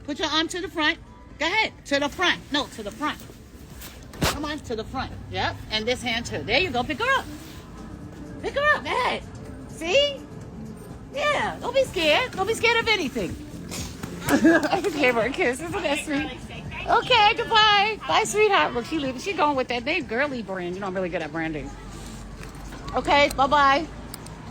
Put your arm to the front. Go ahead. To the front. No, to the front. Come on, to the front. Yep. And this hand too. There you go. Pick her up. Pick her up. Go ahead. See? Yeah. Don't be scared. Don't be scared of anything. I just gave her a kiss. Isn't that sweet? Okay, goodbye. Bye, sweetheart. Look, she leaving. She going with that name, Girly brand. You know I'm really good at branding. Okay, bye-bye.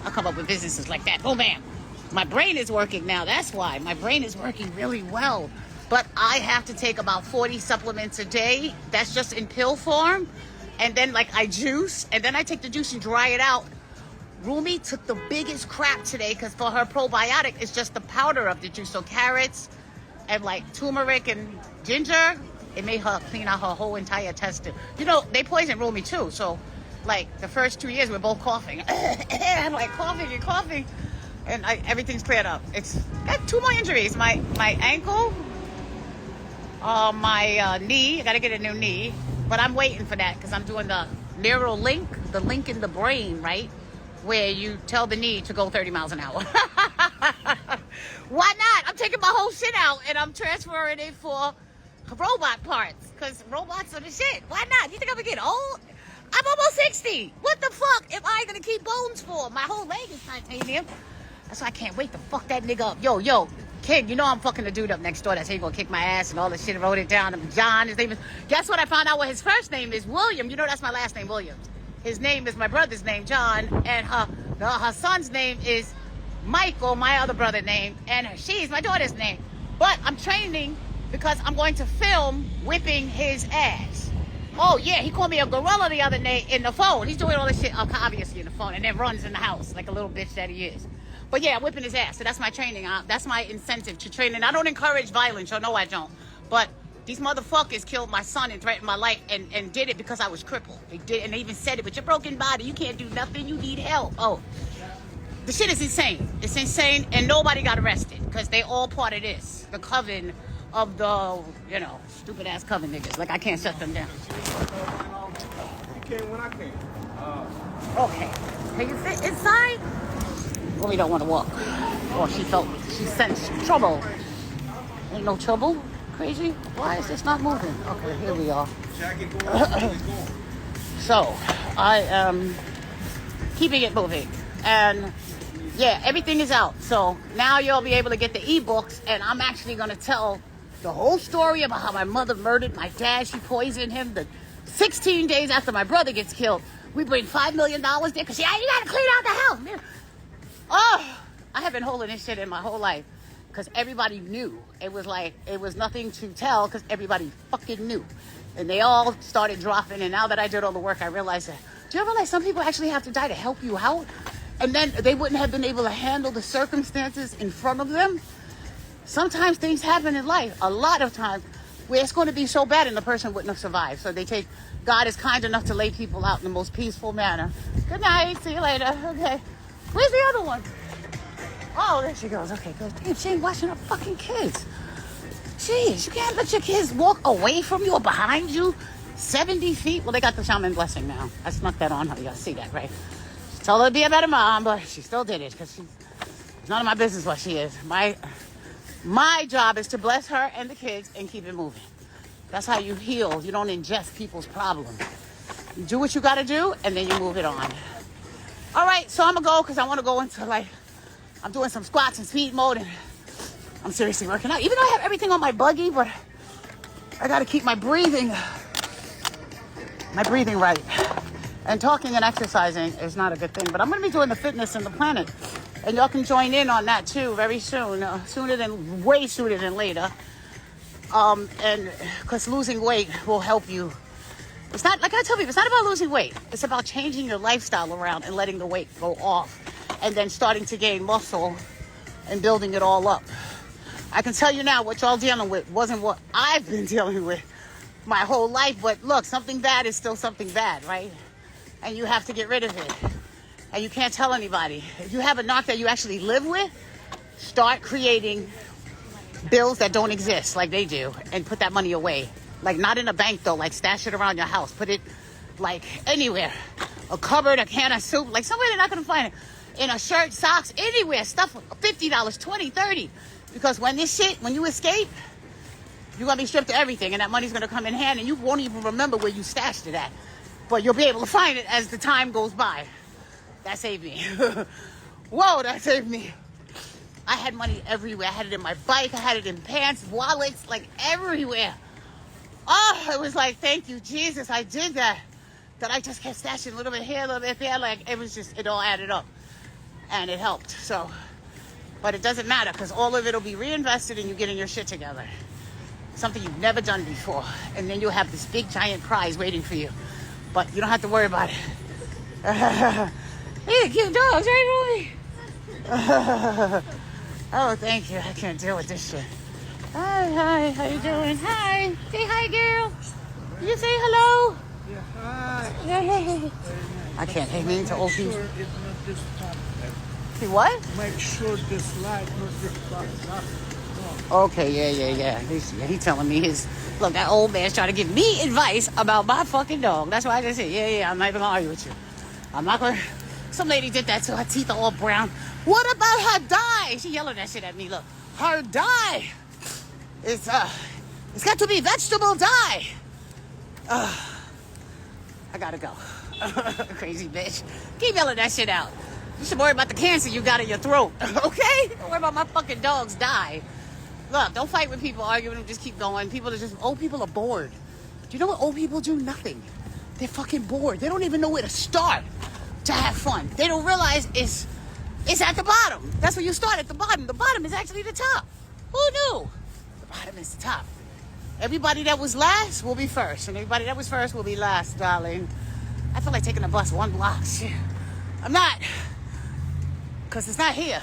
I'll come up with businesses like that. Oh, man. My brain is working now. That's why. My brain is working really well. But I have to take about 40 supplements a day. That's just in pill form. And then, like, I juice. And then I take the juice and dry it out. Rumi took the biggest crap today because for her probiotic, it's just the powder of the juice. So carrots and, like, turmeric and ginger, it made her clean out her whole entire intestine. You know, they poison Rumi, too. So, like, the first 2 years, we're both coughing. I'm, like, coughing and coughing. And everything's cleared up. It's got 2 more injuries. My ankle, my knee. I got to get a new knee. But I'm waiting for that because I'm doing the neural link, the link in the brain, right? Where you tell the knee to go 30 miles an hour. Why not? I'm taking my whole shit out and I'm transferring it for robot parts because robots are the shit. Why not? You think I'm going to get old? I'm almost 60. What the fuck am I going to keep bones for? My whole leg is titanium. That's why I can't wait to fuck that nigga up. Yo, kid, you know I'm fucking the dude up next door that's ain't gonna kick my ass and all this shit. Wrote it down. John, his name is... Guess what? I found out what his first name is. William. You know that's my last name, Williams. His name is my brother's name, John. And her son's name is Michael, my other brother's name. And she's my daughter's name. But I'm training because I'm going to film whipping his ass. Oh, yeah, he called me a gorilla the other day in the phone. He's doing all this shit, obviously, in the phone. And then runs in the house like a little bitch that he is. But yeah, I'm whipping his ass. So that's my training. That's my incentive to train. And I don't encourage violence. Or no, I don't. But these motherfuckers killed my son and threatened my life and did it because I was crippled. They did, and they even said it. With your broken body, you can't do nothing. You need help. Oh, the shit is insane. It's insane. And nobody got arrested because they all part of this. The coven of the, you know, stupid ass coven niggas. Like I can't shut them down. You came when I came. Okay. Can you fit inside? Well, we don't want to walk. Or she sensed trouble. Ain't no trouble? Crazy? Why is this not moving? Okay, here we are. So, I am keeping it moving. And yeah, everything is out. So now you'll be able to get the ebooks. And I'm actually going to tell the whole story about how my mother murdered my dad. She poisoned him. The 16 days after my brother gets killed, we bring $5 million there because you got to clean out the house, man. Oh, I have been holding this shit in my whole life because everybody knew. It was like, it was nothing to tell because everybody fucking knew. And they all started dropping. And now that I did all the work, I realized that, do you realize some people actually have to die to help you out? And then they wouldn't have been able to handle the circumstances in front of them. Sometimes things happen in life, a lot of times, where it's going to be so bad and the person wouldn't have survived. So God is kind enough to lay people out in the most peaceful manner. Good night. See you later. Okay. Where's the other one? Oh, there she goes. Okay, good. Damn, she ain't watching her fucking kids. Jeez, you can't let your kids walk away from you or behind you 70 feet. Well, they got the shaman blessing now. I snuck that on her. You see that, right? Told her to be a better mom, but she still did it because it's none of my business what she is. My job is to bless her and the kids and keep it moving. That's how you heal. You don't ingest people's problems. You do what you got to do, and then you move it on. All right, so I'm going to go because I want to go into, like, I'm doing some squats in speed mode, and I'm seriously working out. Even though I have everything on my buggy, but I got to keep my breathing right. And talking and exercising is not a good thing. But I'm going to be doing the fitness in the planet. And y'all can join in on that, too, very soon. Way sooner than later. And because losing weight will help you. It's not, like I tell people, it's not about losing weight. It's about changing your lifestyle around and letting the weight go off. And then starting to gain muscle and building it all up. I can tell you now, what y'all dealing with wasn't what I've been dealing with my whole life. But look, something bad is still something bad, right? And you have to get rid of it. And you can't tell anybody. If you have a knock that you actually live with, start creating bills that don't exist like they do and put that money away. Like not in a bank though, like stash it around your house. Put it like anywhere. A cupboard, a can of soup, like somewhere they're not going to find it. In a shirt, socks, anywhere. Stuff $50, $20, $30. Because when you escape, You're going to be stripped of everything, and that money's going to come in hand, and you won't even remember where you stashed it at. But you'll be able to find it as the time goes by. That saved me. Whoa, that saved me. I had money everywhere. I had it in my bike. I had it in pants, wallets, like everywhere. Oh, it was like, thank you, Jesus, I did that. That I just kept stashing a little bit here, a little bit there. Like, it was just, it all added up. And it helped. So, but it doesn't matter because all of it will be reinvested in you getting your shit together. Something you've never done before. And then you'll have this big, giant prize waiting for you. But you don't have to worry about it. Hey, cute dogs, right, Ruby? Oh, thank you. I can't deal with this shit. Hi, how you doing? Hi. Say hi, girl. You say hello? Yeah, hi. Yeah. I can't hang into old people. Make sure it's not this top. See what? Make sure this light not this top. Okay, yeah. He's telling me his... Look, that old man's trying to give me advice about my fucking dog. That's why I just said, yeah, I'm not even gonna argue with you. I'm not gonna... Some lady did that till her teeth are all brown. What about her dye? She yelling that shit at me. Look, her dye. It's got to be vegetable dye. I gotta go. Crazy bitch. Keep yelling that shit out. You should worry about the cancer you got in your throat. Okay? Don't worry about my fucking dog's dye. Look, don't fight with people, argue with them, just keep going. Old people are bored. Do you know what old people do? Nothing. They're fucking bored. They don't even know where to start to have fun. They don't realize it's at the bottom. That's where you start, at the bottom. The bottom is actually the top. Who knew? The bottom is the top. Everybody that was last will be first, and everybody that was first will be last, darling. I feel like taking a bus 1 block. Shit. I'm not, because it's not here.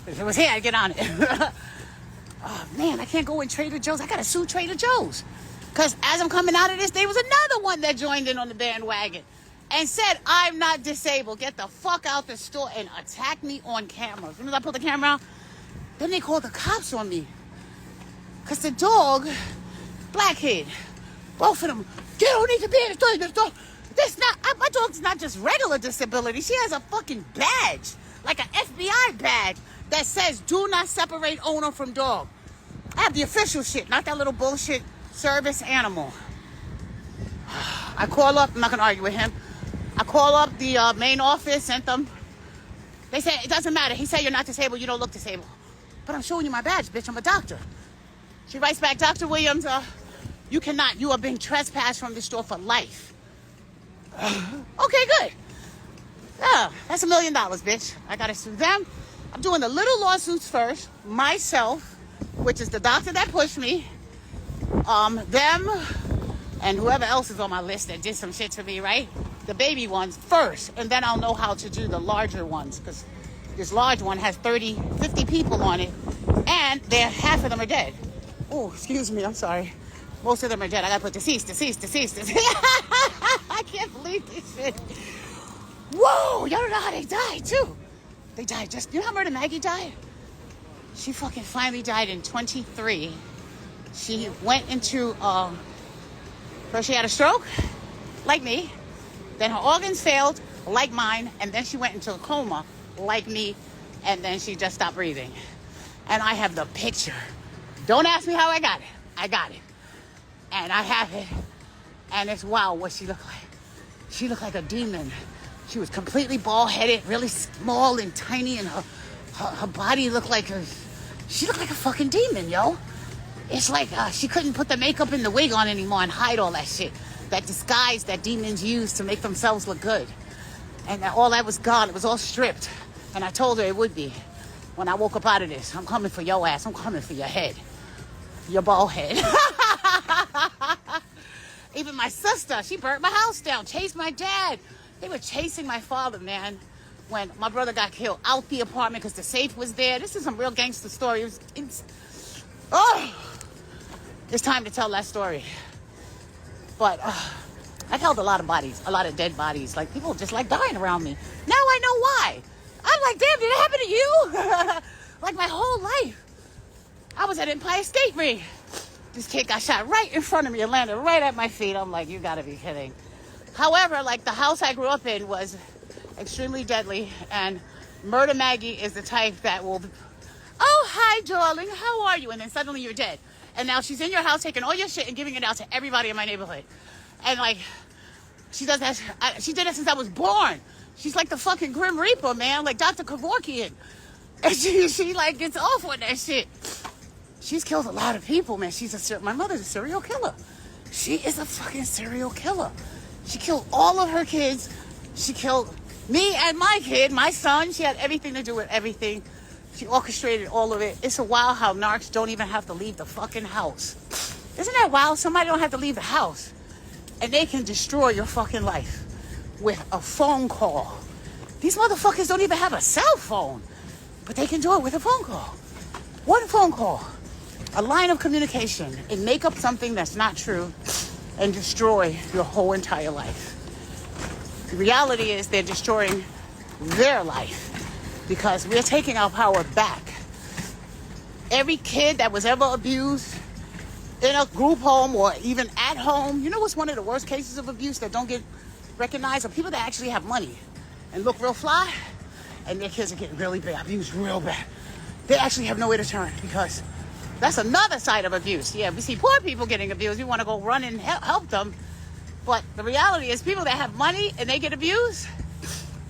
If it was here, I'd get on it. Oh, man, I can't go in Trader Joe's. I got to sue Trader Joe's. Because as I'm coming out of this, there was another one that joined in on the bandwagon and said, I'm not disabled. Get the fuck out the store and attack me on camera. As soon as I put the camera out, then they called the cops on me. Because the dog, black kid, both of them, you don't need to be in the store. My dog's not just regular disability. She has a fucking badge, like an FBI badge that says, do not separate owner from dog. I have the official shit, not that little bullshit service animal. I call up, I'm not going to argue with him. I call up the main office, sent them. They said, it doesn't matter. He said, you're not disabled, you don't look disabled. But I'm showing you my badge, bitch, I'm a doctor. She writes back, Dr. Williams, you cannot, you are being trespassed from the store for life. Okay, good. Yeah, that's $1 million, bitch. I got to sue them. I'm doing the little lawsuits first, myself, which is the doctor that pushed me, them, and whoever else is on my list that did some shit to me, right? The baby ones first, and then I'll know how to do the larger ones, because this large one has 30, 50 people on it, and half of them are dead. Oh, excuse me, I'm sorry. Most of them are dead. I gotta put deceased. I can't believe this shit. Whoa, y'all don't know how they died, too. They died you know how Murder Maggie died? She fucking finally died in 23. She went into, first she had a stroke, like me. Then her organs failed, like mine. And then she went into a coma, like me. And then she just stopped breathing. And I have the picture. Don't ask me how I got it. I got it. And I have it. And it's wow what she looked like. She looked like a demon. She was completely bald-headed, really small and tiny, and her body looked like she looked like a fucking demon, yo. It's like she couldn't put the makeup and the wig on anymore and hide all that shit. That disguise that demons use to make themselves look good. And all that was gone. It was all stripped. And I told her it would be. When I woke up out of this, I'm coming for your ass. I'm coming for your head. Your bald head. Even my sister, she burnt my house down, chased my dad. They were chasing my father, man, when my brother got killed out the apartment because the safe was there. This is some real gangster story. It's time to tell that story. But I've held a lot of bodies, a lot of dead bodies. Like, people just like dying around me. Now I know why. I'm like, damn, did it happen to you? Like, my whole life. I was at Empire State Ring. This kid got shot right in front of me and landed right at my feet. I'm like, you gotta be kidding. However, like, the house I grew up in was extremely deadly, and Murder Maggie is the type that will, oh, hi, darling, how are you? And then suddenly you're dead. And now she's in your house taking all your shit and giving it out to everybody in my neighborhood. And like, she does that. She did it since I was born. She's like the fucking Grim Reaper, man, like Dr. Kevorkian. And she like gets off on that shit. She's killed a lot of people, man. My mother's a serial killer. She is a fucking serial killer. She killed all of her kids. She killed me and my kid, my son. She had everything to do with everything. She orchestrated all of it. It's a wild how narcs don't even have to leave the fucking house. Isn't that wild? Somebody don't have to leave the house. And they can destroy your fucking life with a phone call. These motherfuckers don't even have a cell phone. But they can do it with a phone call. One phone call. A line of communication. And make up something that's not true. And destroy your whole entire life. The reality is they're destroying their life. Because we're taking our power back. Every kid that was ever abused in a group home or even at home, you know what's one of the worst cases of abuse that don't get recognized? Are people that actually have money and look real fly, and their kids are getting really bad, abused real bad. They actually have nowhere to turn, because that's another side of abuse. Yeah, we see poor people getting abused. We want to go run and help them. But the reality is people that have money and they get abused,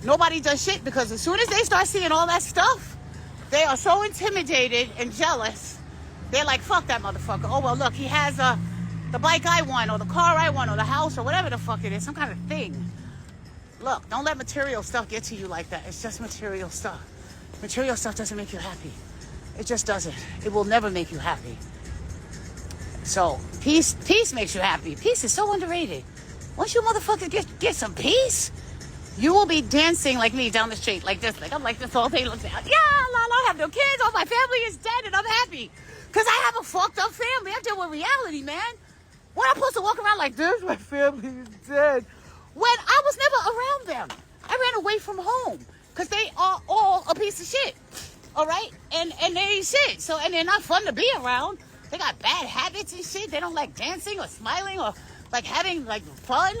nobody does shit, because as soon as they start seeing all that stuff, they are so intimidated and jealous. They're like, fuck that motherfucker. Oh, well, look, he has the bike I want, or the car I want, or the house, or whatever the fuck it is, some kind of thing. Look, don't let material stuff get to you like that. It's just material stuff. Material stuff doesn't make you happy. It just doesn't. It will never make you happy. So, peace makes you happy. Peace is so underrated. Once you motherfuckers get some peace, you will be dancing like me down the street, like this. Like I'm like this all day. Look down. Yeah, I have no kids. Oh, my family is dead, and I'm happy. Because I have a fucked up family. I deal with reality, man. What, I'm supposed to walk around like this? My family is dead. When I was never around them. I ran away from home. Because they are all a piece of shit. All right? And they ain't shit. So, and they're not fun to be around. They got bad habits and shit. They don't like dancing or smiling or like having like fun.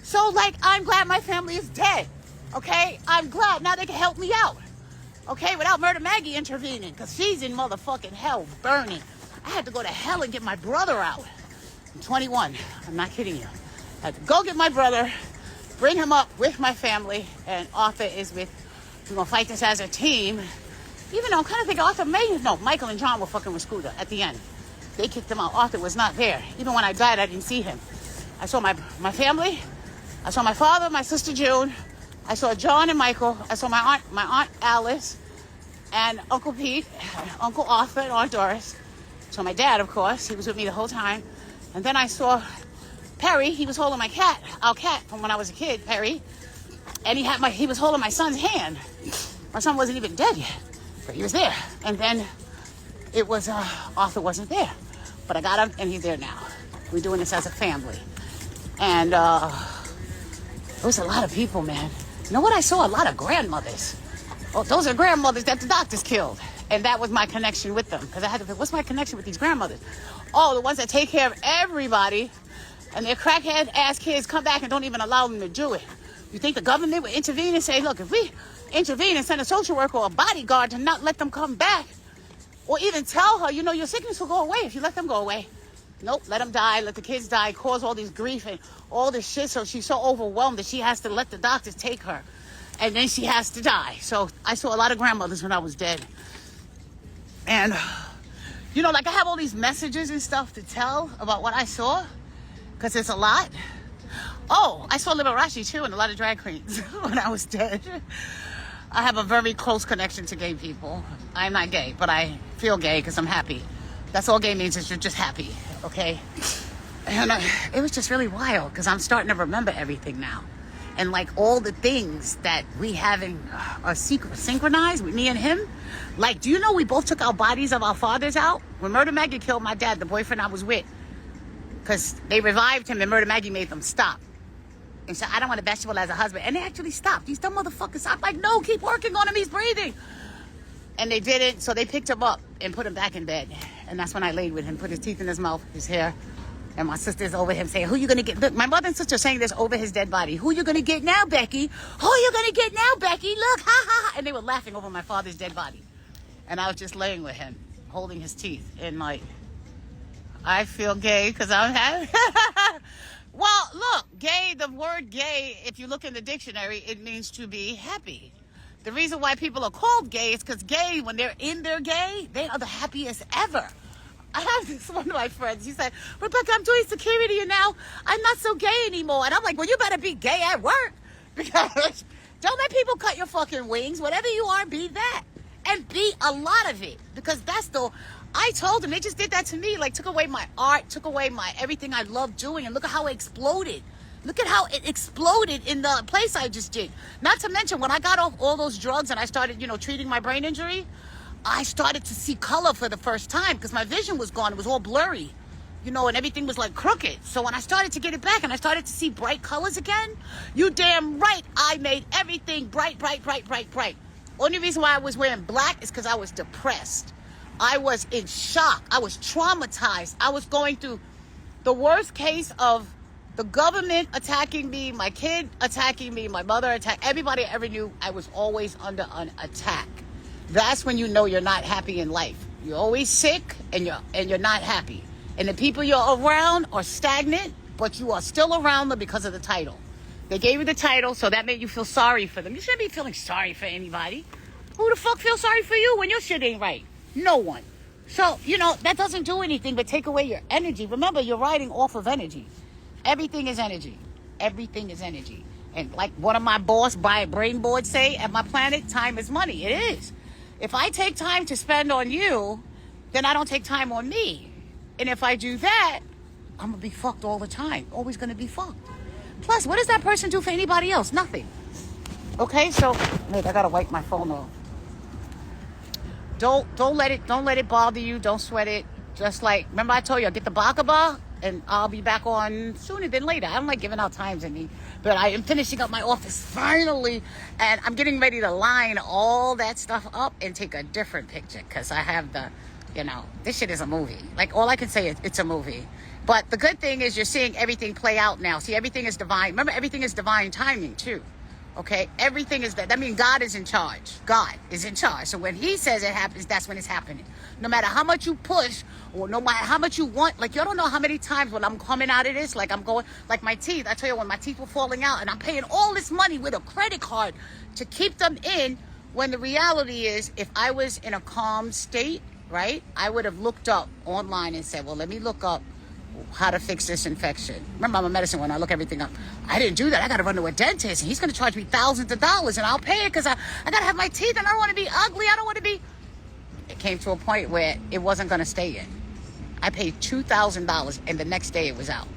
So like, I'm glad my family is dead. Okay? I'm glad now they can help me out. Okay? Without Murder Maggie intervening. Because she's in motherfucking hell burning. I had to go to hell and get my brother out. I'm 21. I'm not kidding you. I had to go get my brother, bring him up with my family, and Arthur is with, we're going to fight this as a team. Even though I'm kind of thinking Arthur Michael and John were fucking with Scooter at the end. They kicked him out. Arthur was not there. Even when I died, I didn't see him. I saw my family. I saw my father, my sister June. I saw John and Michael. I saw my aunt Alice, and Uncle Pete, Uncle Arthur, and Aunt Doris. So my dad, of course, he was with me the whole time. And then I saw Perry. He was holding our cat from when I was a kid, Perry. And he was holding my son's hand. My son wasn't even dead yet, but he was there. And then it was, Arthur wasn't there. But I got him, and he's there now. We're doing this as a family. And there was a lot of people, man. You know what I saw? A lot of grandmothers. Oh, those are grandmothers that the doctors killed. And that was my connection with them. Because I had to think, what's my connection with these grandmothers? Oh, the ones that take care of everybody. And their crackhead ass kids come back and don't even allow them to do it. You think the government would intervene and say, look, if we intervene and send a social worker or a bodyguard to not let them come back, or even tell her, you know, your sickness will go away if you let them go away. Nope, let them die, let the kids die, cause all this grief and all this shit. So she's so overwhelmed that she has to let the doctors take her. And then she has to die. So I saw a lot of grandmothers when I was dead. And, you know, like I have all these messages and stuff to tell about what I saw. Because it's a lot. Oh, I saw Liberace too and a lot of drag queens when I was dead. I have a very close connection to gay people. I'm not gay, but I feel gay because I'm happy. That's all gay means, is you're just happy, okay? And it was just really wild because I'm starting to remember everything now. And like all the things that we having are synchronized with me and him. Like, do you know we both took our bodies of our fathers out? When Murder Maggie killed my dad, the boyfriend I was with, because they revived him and Murder Maggie made them stop. And so I don't want a vegetable as a husband. And they actually stopped. These dumb motherfuckers. I'm like, no, keep working on him. He's breathing. And they didn't. So they picked him up and put him back in bed. And that's when I laid with him, put his teeth in his mouth, his hair. And my sister's over him saying, who you going to get? Look, my mother and sister are saying this over his dead body. Who you going to get now, Becky? Who you going to get now, Becky? Look, ha, ha, ha. And they were laughing over my father's dead body. And I was just laying with him, holding his teeth. And like, I feel gay because I'm happy. Well, look, gay, the word gay, if you look in the dictionary, it means to be happy. The reason why people are called gay is because gay, when they're in their gay, they are the happiest ever. I have this one of my friends. He said, Rebecca, I'm doing security and now I'm not so gay anymore. And I'm like, well, you better be gay at work. Because don't let people cut your fucking wings. Whatever you are, be that. And be a lot of it. Because that's the... I told them, they just did that to me. Like, took away my art, took away my everything I love doing. And look at how it exploded. Look at how it exploded in the place I just did. Not to mention, when I got off all those drugs and I started, treating my brain injury, I started to see color for the first time because my vision was gone. It was all blurry, and everything was like crooked. So when I started to get it back and I started to see bright colors again, you damn right, I made everything bright, bright, bright, bright, bright. Only reason why I was wearing black is because I was depressed. I was in shock. I was traumatized. I was going through the worst case of the government attacking me, my kid attacking me, my mother attacked, everybody I ever knew. I was always under an attack. That's when you know you're not happy in life. You're always sick and you're not happy. And the people you're around are stagnant, but you are still around them because of the title. They gave you the title, so that made you feel sorry for them. You shouldn't be feeling sorry for anybody. Who the fuck feels sorry for you when your shit ain't right? No one. So, that doesn't do anything but take away your energy. Remember, you're riding off of energy. Everything is energy. Everything is energy. And like one of my boss brain boards say at my planet, time is money. It is. If I take time to spend on you, then I don't take time on me. And if I do that, I'm going to be fucked all the time. Always going to be fucked. Plus, what does that person do for anybody else? Nothing. Okay, so wait, I got to wipe my phone off. Don't let it bother you. Don't sweat it. Just like, remember I told you, I'll get the Bakaba and I'll be back on sooner than later. I don't like giving out times but I am finishing up my office finally, and I'm getting ready to line all that stuff up and take a different picture because I have this shit is a movie. Like, all I can say is it's a movie. But the good thing is you're seeing everything play out now. See, everything is divine. Remember, everything is divine timing too. Okay, everything is that. I mean, God is in charge. God is in charge. So when He says it happens, that's when it's happening. No matter how much you push, or no matter how much you want, like, you don't know how many times when I'm coming out of this, like I'm going, like my teeth. I tell you, when my teeth were falling out, and I'm paying all this money with a credit card to keep them in. When the reality is, if I was in a calm state, right, I would have looked up online and said, well, let me look up how to fix this infection. Remember, I'm a medicine one. I look everything up. I didn't do that. I got to run to a dentist, and he's going to charge me thousands of dollars, and I'll pay it because I got to have my teeth, and I don't want to be ugly. I don't want to be... It came to a point where it wasn't going to stay in. I paid $2,000, and the next day it was out.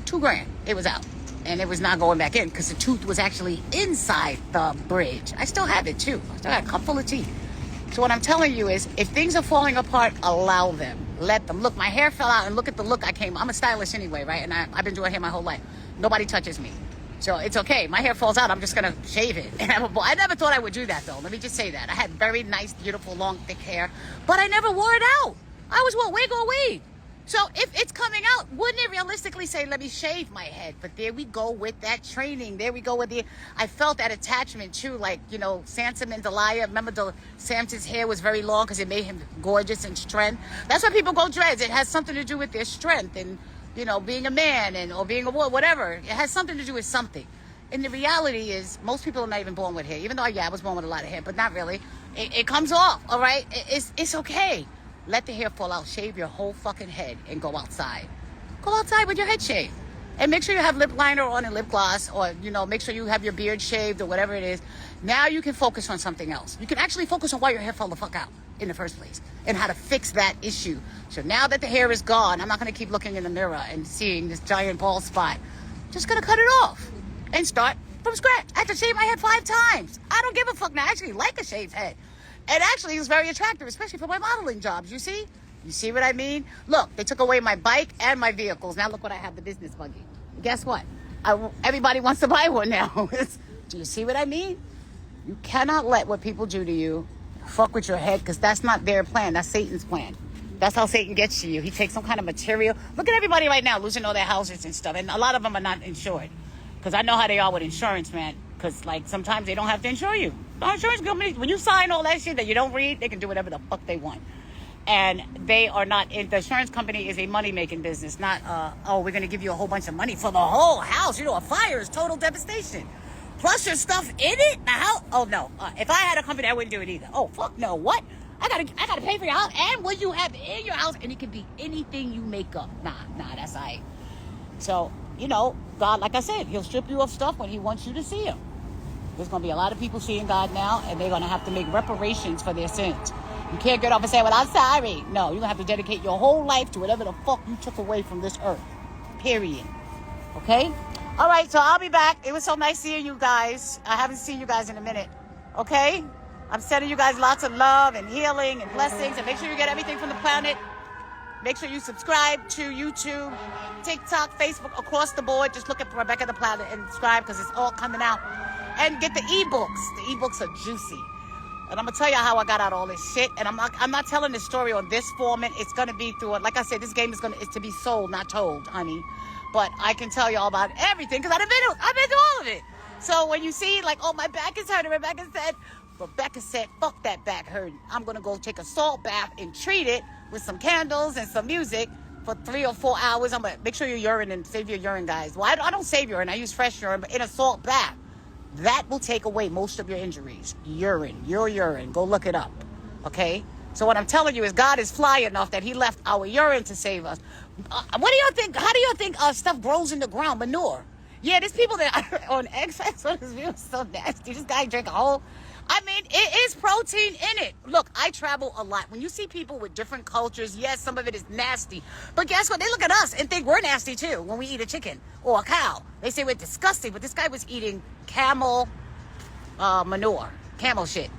$2,000. It was out, and it was not going back in because the tooth was actually inside the bridge. I still have it too. I still got a cup full of teeth. So what I'm telling you is, if things are falling apart, allow them. Let them. Look, my hair fell out, and look at the look I came. I'm a stylist anyway, right? And I've been doing hair my whole life. Nobody touches me. So it's okay. My hair falls out. I'm just going to shave it. I never thought I would do that, though. Let me just say that. I had very nice, beautiful, long, thick hair, but I never wore it out. I was wig or weed. So if it's coming out, wouldn't it realistically say, let me shave my head? But there we go with that training. There we go with I felt that attachment too. Like, Samson and Delilah. Remember Samson's hair was very long because it made him gorgeous and strength. That's why people go dreads. It has something to do with their strength and, being a man or being a woman, whatever. It has something to do with something. And the reality is, most people are not even born with hair. Even though, I was born with a lot of hair, but not really. It comes off, all right? It's okay. Let the hair fall out. Shave your whole fucking head and go outside. Go outside with your head shaved. And make sure you have lip liner on and lip gloss, or, make sure you have your beard shaved or whatever it is. Now you can focus on something else. You can actually focus on why your hair fell the fuck out in the first place and how to fix that issue. So now that the hair is gone, I'm not going to keep looking in the mirror and seeing this giant bald spot. Just going to cut it off and start from scratch. I had to shave my head 5 times. I don't give a fuck now. I actually like a shaved head. It actually is very attractive, especially for my modeling jobs, you see? You see what I mean? Look, they took away my bike and my vehicles. Now look what I have, the business buggy. Guess what? Everybody wants to buy one now. Do you see what I mean? You cannot let what people do to you fuck with your head, because that's not their plan. That's Satan's plan. That's how Satan gets to you. He takes some kind of material. Look at everybody right now losing all their houses and stuff. And a lot of them are not insured. Because I know how they are with insurance, man. Because, sometimes they don't have to insure you. The insurance company, when you sign all that shit that you don't read, they can do whatever the fuck they want. And they are not in the insurance company is a money making business, not oh, we're gonna give you a whole bunch of money for the whole house. You know, a fire is total devastation. Plus your stuff in it. The house. Oh no. If I had a company, I wouldn't do it either. Oh fuck no. What? I gotta pay for your house and what you have in your house, and it can be anything you make up. Nah, that's all right. So, you know, God, like I said, he'll strip you of stuff when he wants you to see him. There's going to be a lot of people seeing God now, and they're going to have to make reparations for their sins. You can't get off and say, well, I'm sorry. No, you're going to have to dedicate your whole life to whatever the fuck you took away from this earth. Period. Okay? All right, so I'll be back. It was so nice seeing you guys. I haven't seen you guys in a minute. Okay? I'm sending you guys lots of love and healing and blessings, and make sure you get everything from the planet. Make sure you subscribe to YouTube, TikTok, Facebook, across the board. Just look at Rebecca the Planet and subscribe because it's all coming out. And get the ebooks. The ebooks are juicy. And I'm going to tell you how I got out all this shit. And I'm not telling this story on this format. It's going to be through it. Like I said, this game is to be sold, not told, honey. But I can tell you all about everything because I've been through all of it. So when you see, like, oh, my back is hurting, Rebecca said, fuck that back hurting. I'm going to go take a salt bath and treat it with some candles and some music for 3 or 4 hours. I'm going to make sure your urine and save your urine, guys. Well, I don't save urine. I use fresh urine, but in a salt bath. That will take away most of your injuries. Your urine. Go look it up. Okay? So what I'm telling you is God is fly enough that he left our urine to save us. What do y'all think? How do y'all think stuff grows in the ground? Manure. Yeah, there's people that are on X on this video so nasty. This guy drank a whole... I mean, it is protein in it. Look, I travel a lot. When you see people with different cultures, yes, some of it is nasty. But guess what? They look at us and think we're nasty too when we eat a chicken or a cow. They say we're disgusting, but this guy was eating camel manure, camel shit.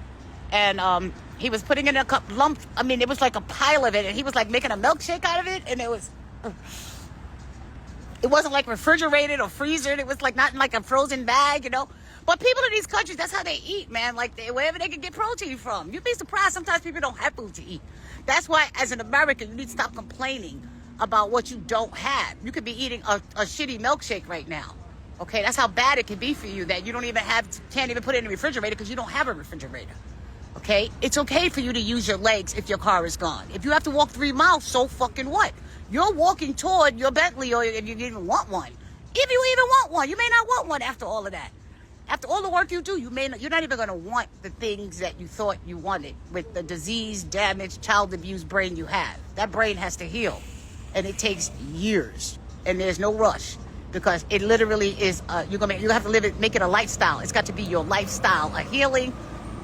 And he was putting in a cup lump. I mean, it was like a pile of it, and he was like making a milkshake out of it, and it wasn't like refrigerated or freezered. It was like not in like a frozen bag, you know. But people in these countries, that's how they eat, man. Like, wherever they can get protein from. You'd be surprised sometimes people don't have food to eat. That's why, as an American, you need to stop complaining about what you don't have. You could be eating a shitty milkshake right now. Okay, that's how bad it can be for you that you don't even can't even put it in the refrigerator because you don't have a refrigerator. Okay? It's okay for you to use your legs if your car is gone. If you have to walk 3 miles, so fucking what? You're walking toward your Bentley, or if you even want one. If you even want one, you may not want one after all of that. After all the work you do, you're not even going to want the things that you thought you wanted with the disease, damaged, child abused brain you have. That brain has to heal, and it takes years, and there's no rush because it literally is. You have to live it, make it a lifestyle. It's got to be your lifestyle, a healing.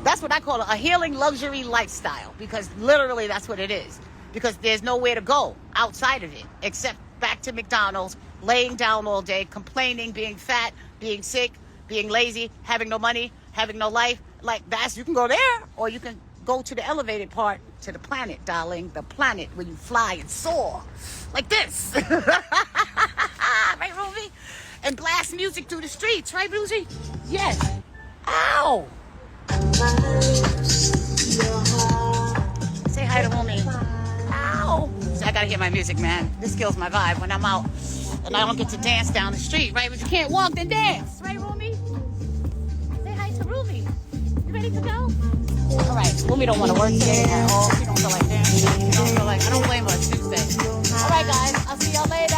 That's what I call it, a healing luxury lifestyle, because literally that's what it is. Because there's nowhere to go outside of it except back to McDonald's, laying down all day, complaining, being fat, being sick, being lazy, having no money, having no life. Like, you can go there, or you can go to the elevated part, to the planet, darling. The planet where you fly and soar. Like this. Right, Ruby? And blast music through the streets. Right, Ruby? Yes. Ow! Say hi to Ruby. Ow! So I gotta hear my music, man. This kills my vibe when I'm out. And I don't get to dance down the street, right? But you can't walk, then dance. Right, Rumi? Say hi to Rumi. You ready to go? All right. Rumi don't want to work today at all. She don't feel like dancing. I don't blame her. It's Tuesday. All right, guys. I'll see y'all later.